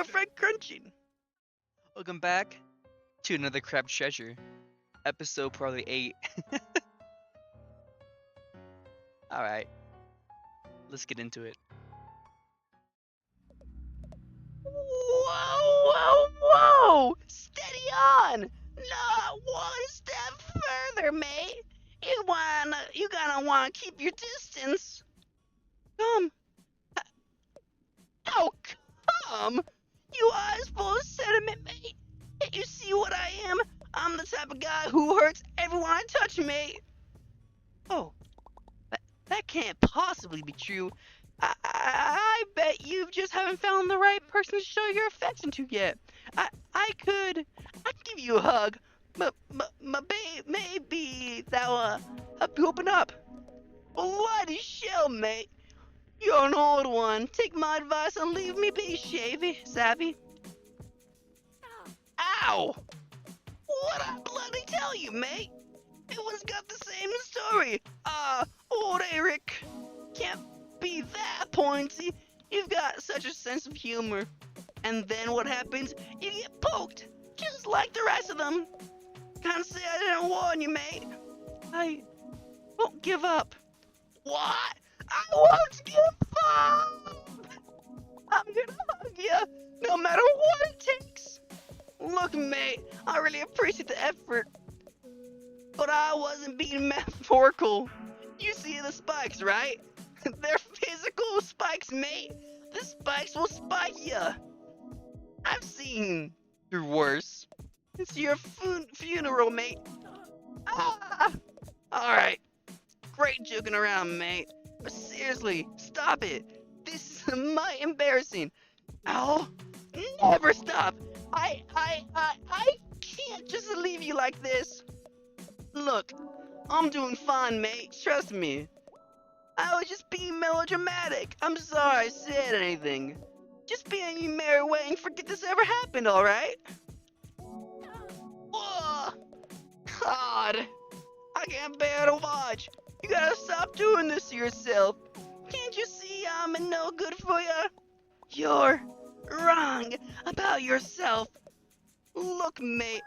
more fried crunching. Welcome back to another Crab Treasure, episode probably 8. Alright, let's get into it. Whoa, whoa, whoa! Steady on! Not one step further, mate. You gonna wanna keep your distance. Come. Oh, come! You eyes full of sentiment, mate. Can't you see what I am? I'm the type of guy who hurts everyone I touch, mate. Oh, that can't possibly be true. I bet you just haven't found the right person to show your affection to yet. I could give you a hug, but maybe that'll help you open up. Bloody shell, mate. You're an old one. Take my advice and leave me be, Savvy. Ow! What'd I bloody tell you, mate? Everyone's got the same story. Old Eric. Can't be that pointy. You've got such a sense of humor. And then what happens? You get poked, just like the rest of them. Can't say I didn't warn you, mate. I won't give up. What? I won't give up! I'm gonna hug you, no matter what it takes. Look, mate, I really appreciate the effort. But I wasn't being metaphorical. You see the spikes, right? They're physical spikes, mate. The spikes will spike ya. I've seen your worse. It's your funeral, mate. Ah! Alright. Great joking around, mate. But seriously, stop it. This is mighty embarrassing. Ow. Never stop. I can't just leave you like this. Look, I'm doing fine, mate. Trust me. I was just being melodramatic. I'm sorry I said anything. Just being you Mary Way and forget this ever happened, alright? Whoa! God! I can't bear to watch. You gotta stop doing this to yourself. Can't you see I'm no good for you? You're wrong about yourself. Look, mate,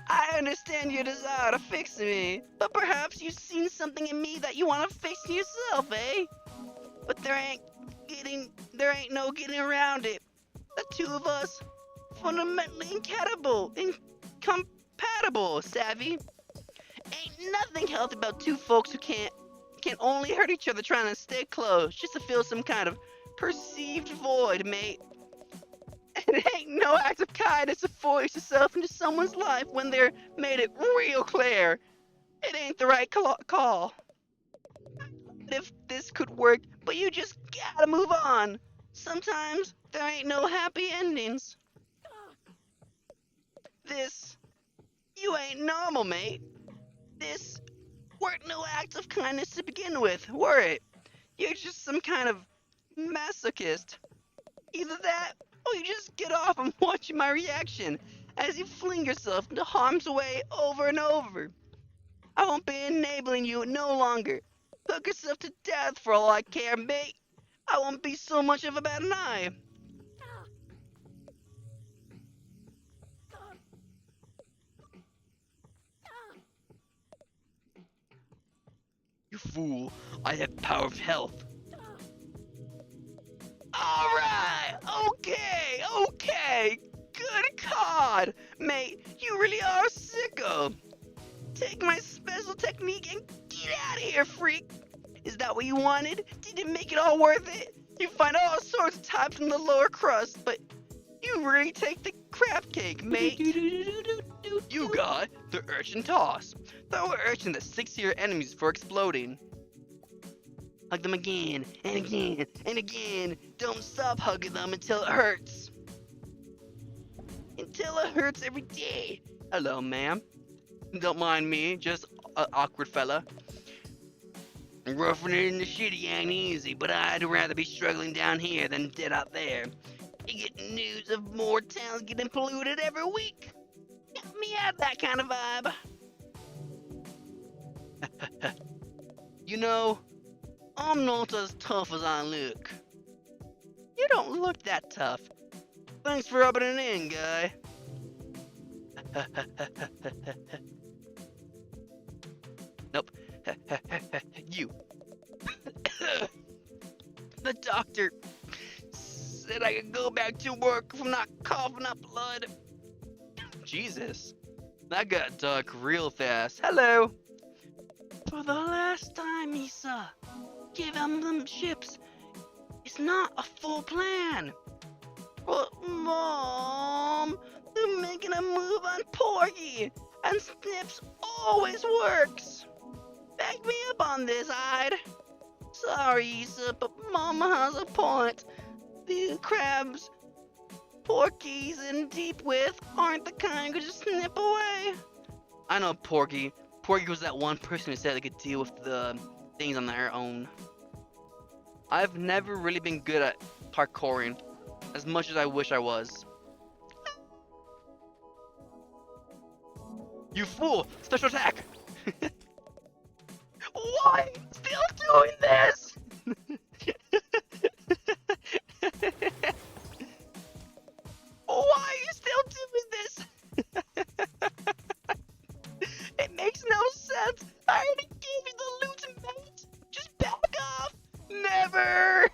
I understand your desire to fix me, but perhaps you've seen something in me that you want to fix in yourself, eh? But there ain't no getting around it. The two of us, fundamentally incompatible, savvy? Ain't nothing healthy about two folks who can only hurt each other trying to stay close just to fill some kind of perceived void, mate. It ain't no act of kindness to force yourself into someone's life when they're made it real clear. It ain't the right call. If this could work, but you just gotta move on. Sometimes there ain't no happy endings. You ain't normal, mate. This weren't no act of kindness to begin with, were it? You're just some kind of masochist. Either that, or you just get off and watch my reaction as you fling yourself into harm's way over and over. I won't be enabling you no longer. Hook yourself to death for all I care, mate. I won't be so much of a bad eye. You fool, I have power of health. Alright, okay. Good God, mate, you really are a sicko. Take my special technique and get out of here, freak. Is that what you wanted? Did it make it all worth it? You find all sorts of types in the lower crust, but you really take the crab cake, mate. You got the urchin toss. Throw an urchin that sticks to your enemies for exploding. Hug them again and again and again. Don't stop hugging them until it hurts. Until it hurts every day. Hello, ma'am. Don't mind me, just an awkward fella. Roughing it in the city ain't easy, but I'd rather be struggling down here than dead out there. You get news of more towns getting polluted every week. Got me out that kind of vibe. You know, I'm not as tough as I look. You don't look that tough. Thanks for rubbing it in, guy. Nope. You. The doctor said I could go back to work from not coughing up blood. Jesus. That got dark real fast. Hello. For the last time, Misa, give him them chips. It's not a full plan. But Mom, they're making a move on Porgy, and Snips always works. Back me up on this, I'd. Sorry, Issa, but Mama has a point. The crabs Porky's in deep with aren't the kind who just snip away. I know Porgy. Porgy was that one person who said they could deal with the things on their own. I've never really been good at parkouring, as much as I wish I was. You fool! Special attack! Why still doing this? Why are you still doing this? It makes no sense. I already gave you the loot, mate. Just back off. Never.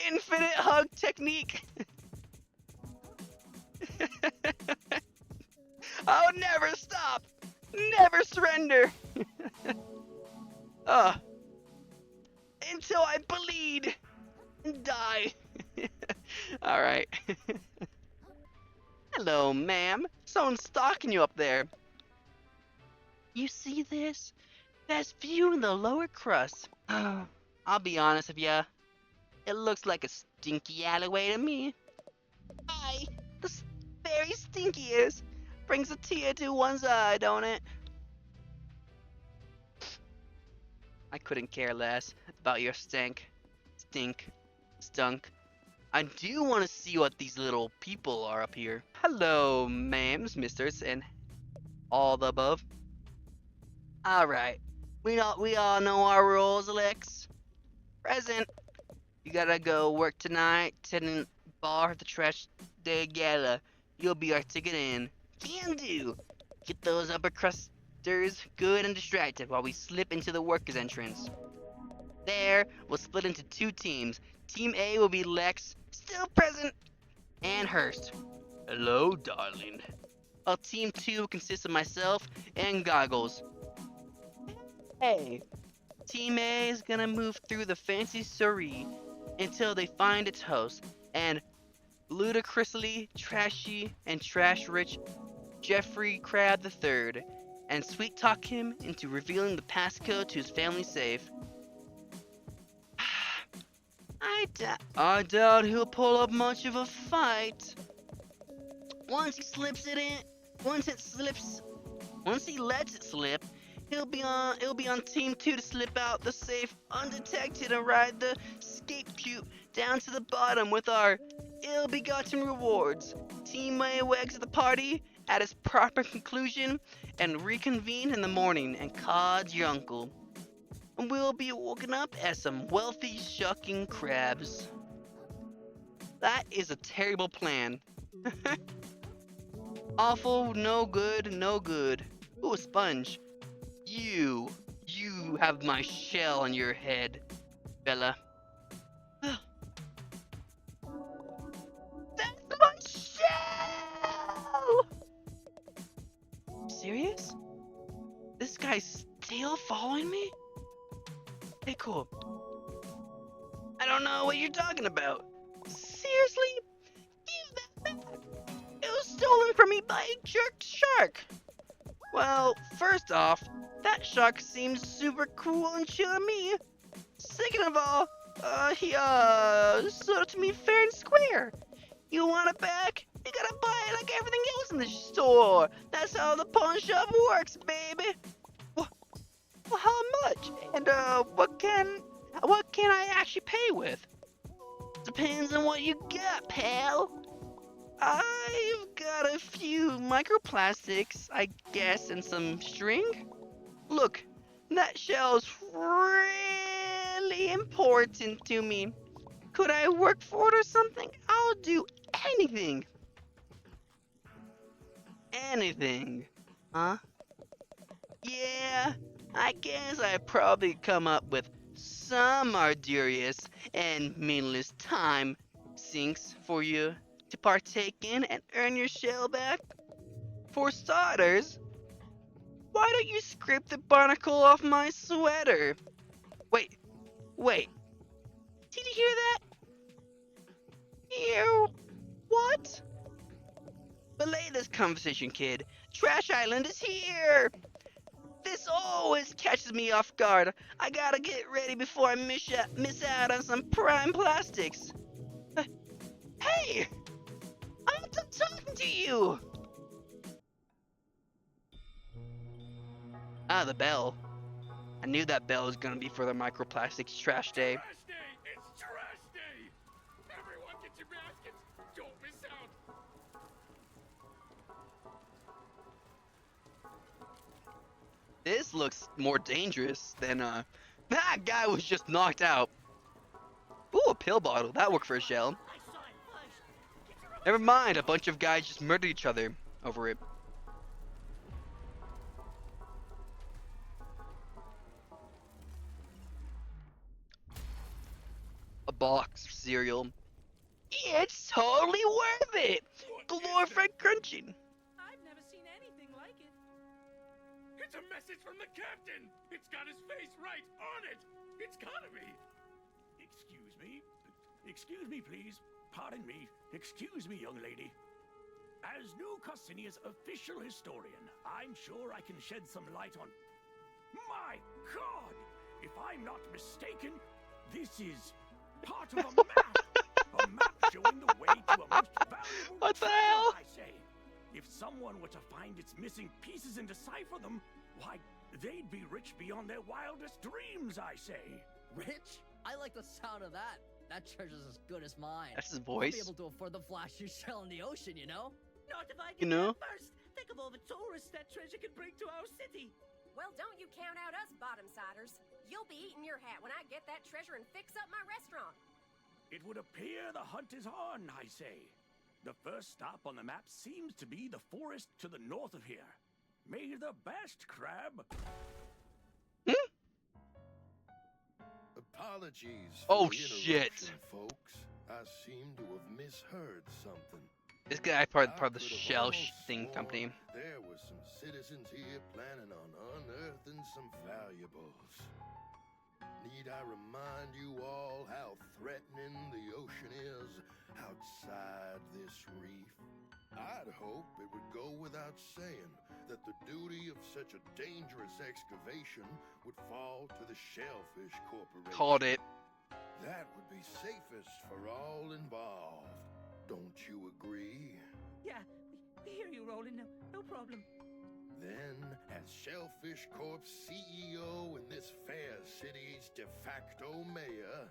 Infinite hug technique! I'll never stop. Never surrender. Until I bleed and die. Alright. Hello, ma'am. Someone's stalking you up there. You see this? Best view in the lower crust. I'll be honest with ya. It looks like a stinky alleyway to me. Aye, the very stinkiest. Brings a tear to one's eye, don't it? I couldn't care less about your stunk. I do want to see what these little people are up here. Hello, ma'ams, misters, and all the above. Alright, we all know our roles, Lex. Present. You gotta go work tonight, attending bar at the Trash Day Gala. You'll be our ticket in. Can do. Get those upper crusters good and distracted while we slip into the workers' entrance. There, we'll split into two teams. Team A will be Lex, Still present. and Hurst. Hello, darling. While Team 2 will consist of myself and Goggles. Hey. Team A is gonna move through the fancy Surrey until they find its host, and ludicrously trashy and trash-rich Jeffrey Crab III, and sweet-talk him into revealing the passcode to his family safe. I doubt he'll pull up much of a fight. Once he lets it slip, it'll be on Team 2 to slip out the safe undetected and ride the escape chute down to the bottom with our ill-begotten rewards. Team A will exit the party at its proper conclusion and reconvene in the morning and cod your uncle. And we'll be woken up as some wealthy shucking crabs. That is a terrible plan. Awful, no good, no good. Ooh, a sponge. You have my shell on your head, Bella. That's my shell! Serious? This guy's still following me? Hey, cool. I don't know what you're talking about. Seriously? Give that back. It was stolen from me by a jerk shark. Well, first off, that shark seems super cool and chill to me. Second of all, he sold it to me fair and square. You want it back? You gotta buy it like everything else in the store. That's how the pawn shop works, baby. Well, how much? And what can I actually pay with? Depends on what you got, pal. I've got a few microplastics, I guess, and some string. Look, that shell's really important to me. Could I work for it or something? I'll do anything. Anything. Huh? Yeah, I guess I probably come up with some arduous and meaningless time sinks for you to partake in and earn your shell back. For starters, why don't you scrape the barnacle off my sweater? Wait, wait. Did you hear that? Hear what? Belay this conversation, kid. Trash Island is here! This always catches me off guard. I gotta get ready before I miss out on some prime plastics. Hey! I'm not done talking to you! Ah, the bell. I knew that bell was gonna be for the microplastics trash day. Trash day! It's trash day! Everyone get your baskets! Don't miss out! This looks more dangerous than, that guy was just knocked out. Ooh, a pill bottle. That worked for a shell. Never mind, a bunch of guys just murdered each other over it. A box of cereal. It's totally worth it! Glorified crunching. I've never seen anything like it. It's a message from the captain! It's got his face right on it! It's gotta be! Excuse me? Excuse me, please. Pardon me. Excuse me, young lady. As New Costinia's official historian, I'm sure I can shed some light on... My God! If I'm not mistaken, this is part of a map! A map showing the way to a most valuable What the treasure, hell? I say. If someone were to find its missing pieces and decipher them, why, they'd be rich beyond their wildest dreams, I say. Rich? I like the sound of that. That treasure's as good as mine. That's his I'll be voice. able to afford the flashiest shell in the ocean, you know? Not if I You get know? there first. Think of all the tourists that treasure can bring to our city. Well, don't you count out us bottom-siders. You'll be eating your hat when I get that treasure and fix up my restaurant. It would appear the hunt is on, I say. The first stop on the map seems to be the forest to the north of here. May the best, Crab. Apologies Oh, for the shit. interruption, folks. I seem to have misheard something. This guy part I of the could have shell almost thing sworn company. There were some citizens here planning on unearthing some valuables. Need I remind you all how threatening the ocean is outside this reef? I'd hope it would go without saying that the duty of such a dangerous excavation would fall to the Shellfish Corporation. Called it. That would be safest for all involved. Don't you agree? Yeah, we hear you, Roland. No problem. Then, as Shellfish Corp's CEO and this fair city's de facto mayor,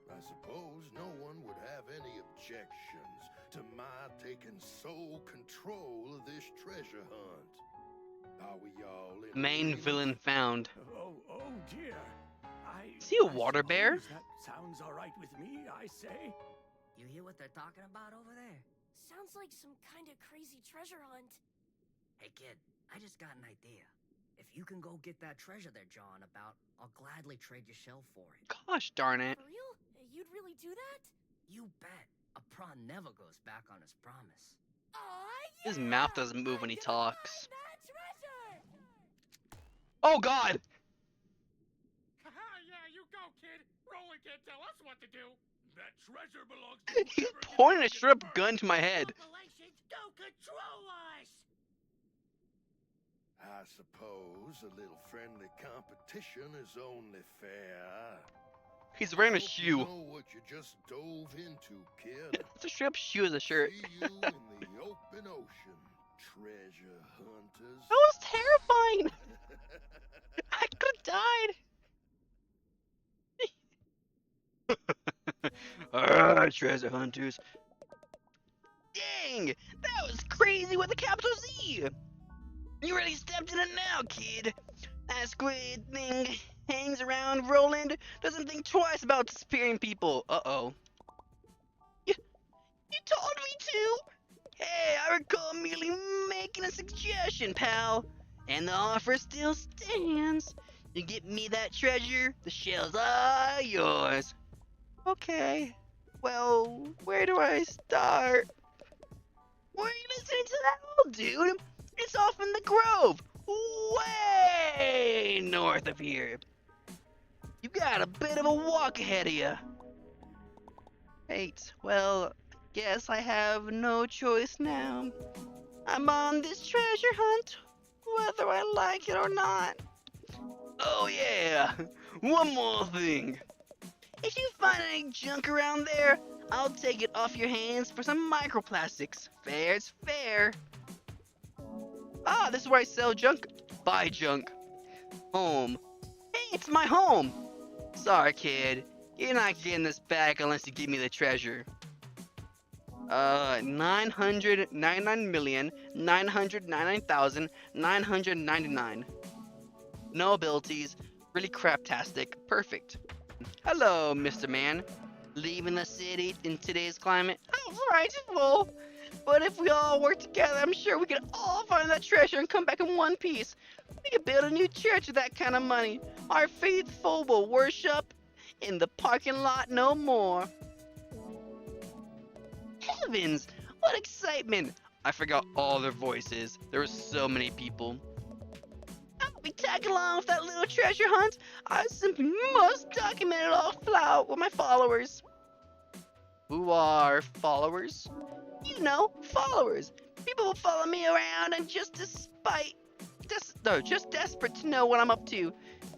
I suppose no one would have any objections to my taking sole control of this treasure hunt. Are we all in Main agreement? villain found. Oh dear. Is he a I water bear? suppose That sounds all right with me, I say. You hear what they're talking about over there? Sounds like some kind of crazy treasure hunt. Hey, kid, I just got an idea. If you can go get that treasure they're jawing about, I'll gladly trade your shell for it. Gosh darn it. For real? You'd really do that? You bet. A prawn never goes back on his promise. Aw, His yeah! mouth doesn't move when he I'm gonna talks. find that treasure! Oh god! Haha, yeah, you go, kid. Roland can't tell us what to do. That treasure belongs to He's whoever gets pointing a it straight up first. gun to my head. Populations don't control us. I suppose a little friendly competition is only fair. He's wearing a Hope shoe. you know what you just dove into, kid. It's a straight up shoe as a shirt. See you in the open ocean, treasure hunters. That was terrifying! I could have died! Treasure hunters. Dang! That was crazy with a capital Z! You really stepped in it now, kid! That squid thing hangs around Roland, doesn't think twice about disappearing people. Uh-oh. You told me do? Hey, I recall merely making a suggestion, pal. And the offer still stands. You get me that treasure, the shells are yours. Okay. Well, where do I start? Where are you listening to that old dude? It's off in the grove. Way north of here. You got a bit of a walk ahead of you. Right, well, guess I have no choice now. I'm on this treasure hunt, whether I like it or not. Oh yeah, one more thing. If you find any junk around there, I'll take it off your hands for some microplastics. Fair's fair. Ah, this is where I sell junk. Buy junk. Home. Hey, it's my home. Sorry, kid. You're not getting this back unless you give me the treasure. 999,999,999. No abilities. Really craptastic. Perfect. Hello, Mr. Man. Leaving the city in today's climate? How frightful! But if we all work together, I'm sure we can all find that treasure and come back in one piece. We could build a new church with that kind of money. Our faithful will worship in the parking lot no more. Heavens! What excitement! I forgot all their voices. There were so many people. I'll be tagging along with that little treasure hunt. I simply must document it all out with my followers. Who are followers? You know, followers. People will follow me around and just desperate to know what I'm up to.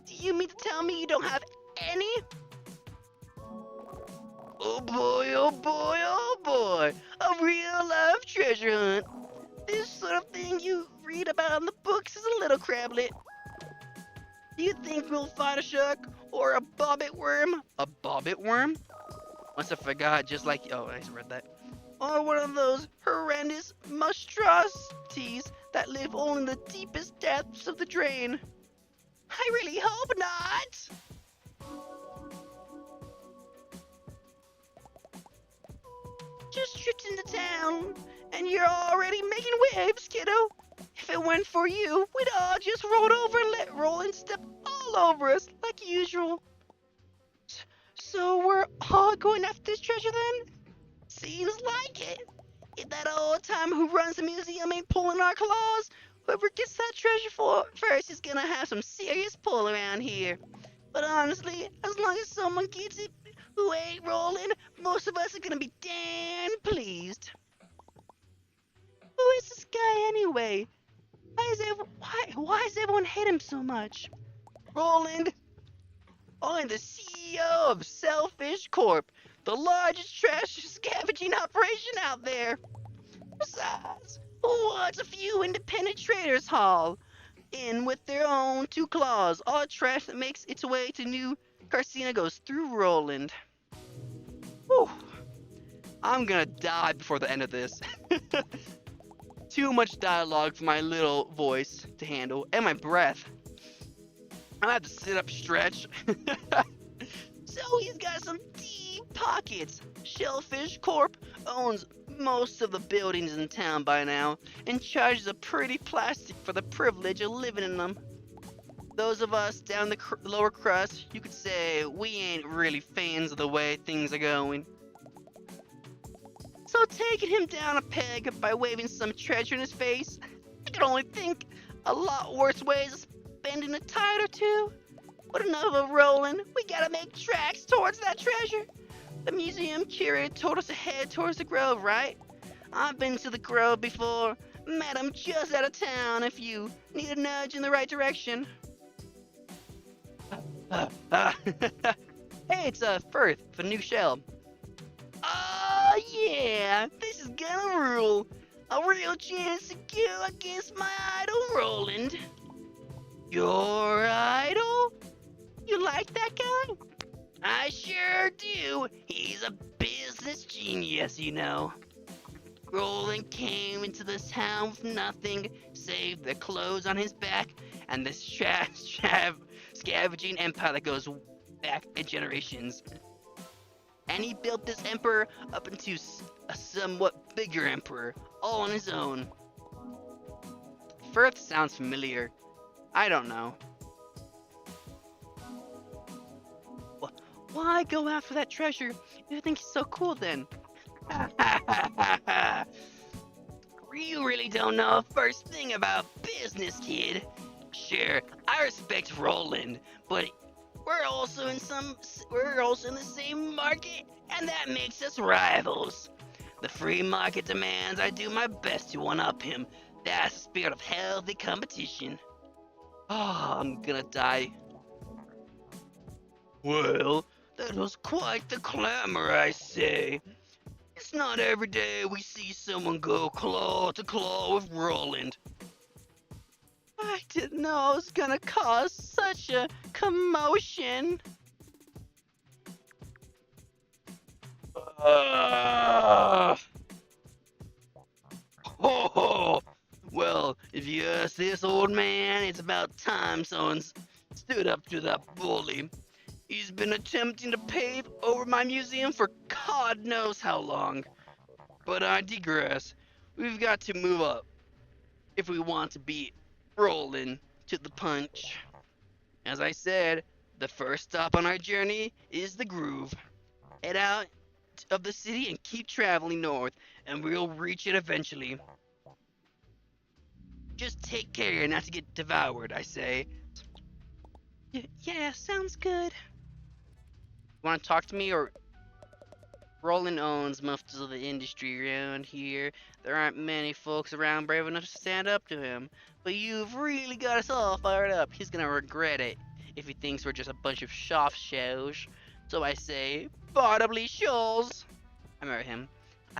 Do you mean to tell me you don't have any? Oh boy, oh boy, oh boy. A real life treasure hunt. This sort of thing you read about in the books is a little crablet. Do you think we'll find a shark or a bobbit worm? A bobbit worm? Once I forgot, just like... Oh, I read that. Or one of those horrendous monstrosities that live only in the deepest depths of the drain. I really hope not! Just tripped into town, and you're already making waves, kiddo. If it weren't for you, we'd all just rolled over and let Roland step all over us, like usual. So we're all going after this treasure then? Seems like it. If that old timer who runs the museum ain't pulling our claws, whoever gets that treasure first is gonna have some serious pull around here. But honestly, as long as someone gets it who ain't Roland, most of us are gonna be damn pleased. Who is this guy anyway? Why does everyone hate him so much? Roland! I'm the CEO of Selfish Corp, the largest trash scavenging operation out there. Besides, who wants a few independent traders haul in with their own two claws? All trash that makes its way to New Carcina goes through Roland. Whew. I'm gonna die before the end of this. Too much dialogue for my little voice to handle, and my breath. I'm gonna have to sit up, stretch. So he's got some deep pockets. Shellfish Corp owns most of the buildings in town by now, and charges a pretty plastic for the privilege of living in them. Those of us down the lower crust, you could say we ain't really fans of the way things are going. So taking him down a peg by waving some treasure in his face, I could only think a lot worse ways of spending a tide or two. But enough of rolling, we gotta make tracks towards that treasure. The museum curator told us to head towards the grove, right? I've been to the grove before, met him just out of town if you need a nudge in the right direction. Hey, it's Firth for New Shell. Oh yeah, this is gonna rule. A real chance to go against my idol Roland. Your idol? You like that guy? I sure do. He's a business genius, you know. Roland came into this town with nothing save the clothes on his back and this scavenging empire that goes back in generations. and he built this emperor up into a somewhat bigger emperor, all on his own. Firth sounds familiar. I don't know. Why go after that treasure? You think he's so cool then? You really don't know a first thing about business, kid. Sure, I respect Roland, but we're also in the same market, and that makes us rivals. The free market demands I do my best to one-up him. That's the spirit of healthy competition. Oh, I'm gonna die. Well, that was quite the clamor, I say. It's not every day we see someone go claw to claw with Roland. I didn't know I was gonna cause such a commotion. Oh, well, if you ask this old man, it's about time someone's stood up to that bully. He's been attempting to pave over my museum for God knows how long. But I digress. We've got to move up if we want to beat Roland to the punch. As I said, the first stop on our journey is the Groove. Head out of the city and keep traveling north, and we'll reach it eventually. Just take care not to get devoured, I say. Yeah, sounds good. Want to talk to me, or Roland owns most of the industry around here. There aren't many folks around brave enough to stand up to him, but you've really got us all fired up. He's gonna regret it if he thinks we're just a bunch of soft shells. So I say, bottomly shoals. I remember him.